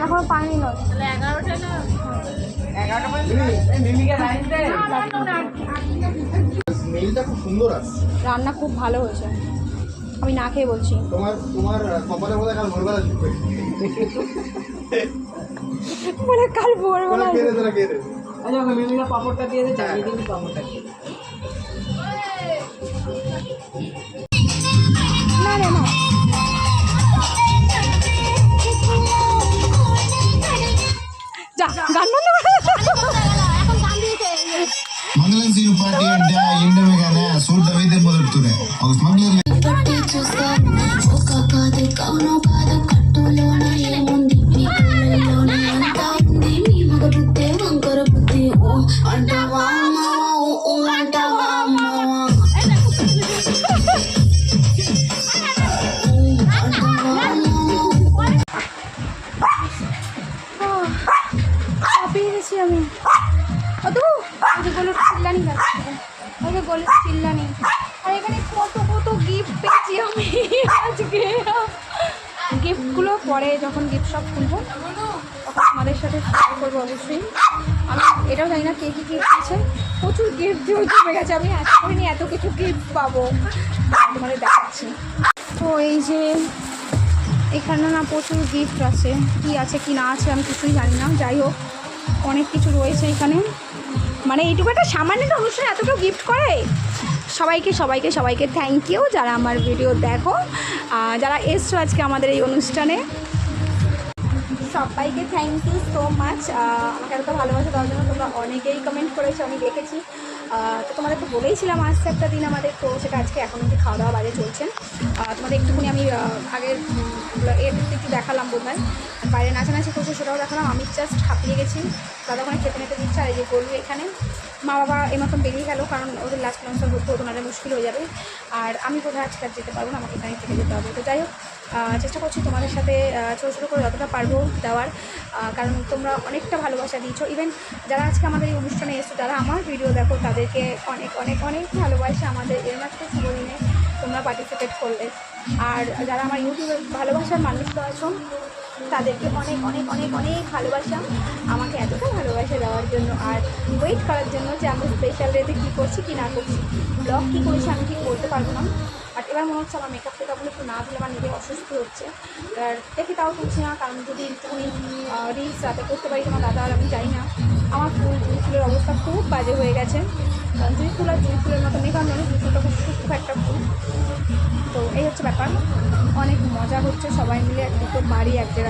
এখনো পাইনি নয়, 11টা না 11টা স্মেলটা খুব সুন্দর আসছে। রান্না খুব ভালো হয়েছে, আমি না খেয়ে বলছি। তোমার কপালে বোধহয় কাল ভোরবেলা ঢুকবে। বলে কাল ভোরবেলা খেয়ে দে, খেয়ে দে। আচ্ছা ওকে মিমিকা পাপড়টা দিয়ে দে, চালিয়ে দিবি পাপড়টা দিয়ে। না রে না, যা গান বন্ধ করে। మంగళం సీను పార్టీ అంటే ఎండమే సూట్ అయితే మొదలుతురే ఒక స్మగ్లర్ ఒక కాదు కౌనో కాదు కట్టులోన ఏముంది మీ పిల్లల్లోన అంతా ఉంది మీ మగ బుద్ధి వంకర బుద్ధి ఓ అంటావా ఓ అంటావా পেয়েছি আমি কত গোলের চিল্লানি যাচ্ছে, ওকে গোলের চিল্লানি। আর এখানে কত কত গিফট পেয়েছি আমি আজকে। গিফটগুলো পরে যখন গিফট সব খুলবো তখন আমাদের সাথে শেয়ার করবো অবশ্যই। আমি এটাও জানি না কে কী গিফট দিয়েছে, প্রচুর গিফট দিয়ে জমে গেছে। আমি আশা করিনি এত কিছু গিফট পাবো, তোমাদের দেখাচ্ছি। তো এই যে এখানে না প্রচুর গিফট আছে, কি আছে কি না আছে আমি কিছুই জানি না। যাই হোক অনেক কিছু রয়েছে এখানে, মানে এইটুকু একটা সামান্য একটা অনুষ্ঠানে এত কেউ গিফট করে। সবাইকে সবাইকে সবাইকে থ্যাংক ইউ যারা আমার ভিডিও দেখো, যারা এসছো আজকে আমাদের এই অনুষ্ঠানে, সবাইকে থ্যাংক ইউ সো মাচ। আমাকে এত ভালোবাসা দেওয়ার জন্য তোমরা অনেকেই কমেন্ট করেছো, আমি দেখেছি। তো তোমাদের তো বলেইছিলাম আসছে একটা দিন আমাদের, তো সেটা আজকে এখন অবধি খাওয়া দাওয়া বাইরে চলছে। তোমাদের একটুখানি আমি আগের একটু দেখালাম বোধ হয়, বাইরে নাচানাচি করছে সেটাও দেখালাম। আমি জাস্ট হাঁপিয়ে গেছি, দাদা ওখানে খেতে নিতে দিচ্ছে। আর এই যে গরু এখানে মা বাবা এই মতন বেরিয়ে গেল, কারণ ওদের লাস্ট লঞ্চটা ঘুরতে হতো, নাহলে মুশকিল হয়ে যাবে। আর আমি কোথায় আজকে আর যেতে পারবো না, আমাকে এখানে থেকে যেতে হবে। তো যাই হোক চেষ্টা করছি তোমাদের সাথে ছোটো ছোটো করে যতটা পারবো দেওয়ার, কারণ তোমরা অনেকটা ভালোবাসা দিয়েছো। ইভেন যারা আজকে আমাদের এই অনুষ্ঠানে এসছো, যারা আমার ভিডিও দেখো, তাদেরকে অনেক অনেক অনেক ভালোবাসা। আমাদের এর মাত্র শুভদিনে তোমরা পার্টিসিপেট করলে। আর যারা আমার ইউটিউবে ভালোবাসার মানুষরা আছো, তাদেরকে অনেক অনেক অনেক অনেক ভালোবাসা আমাকে এতটা ভালোবাসা দেওয়ার জন্য, আর ওয়েট করার জন্য যে আমরা স্পেশাল ডেতে কী করছি কি না করছি, ব্লগ কী করেছি আমি ঠিক বলতে পারবো না। বাট এবার মনে হচ্ছে আমার মেকআপ টেকআপগুলো একটু না দিলে আমার নিজে অসুস্থ হচ্ছে। আর দেখি তাও তুলছি না, কারণ যদি একটুখানি রিলস রাতে করতে পারি তোমার দাদা, আর আমি জানি না। আমার জুঁই ফুলের অবস্থা খুব বাজে হয়ে গেছে। জুঁই ফুল আর জুঁই ফুলের মতো মেকআপ নয়, জুঁই ফুলটা খুব সূক্ষ্ম একটা ফুল। তো এই হচ্ছে ব্যাপার, অনেক মজা হচ্ছে, সবাই মিলে দুটো বাড়ি এক জায়গায়।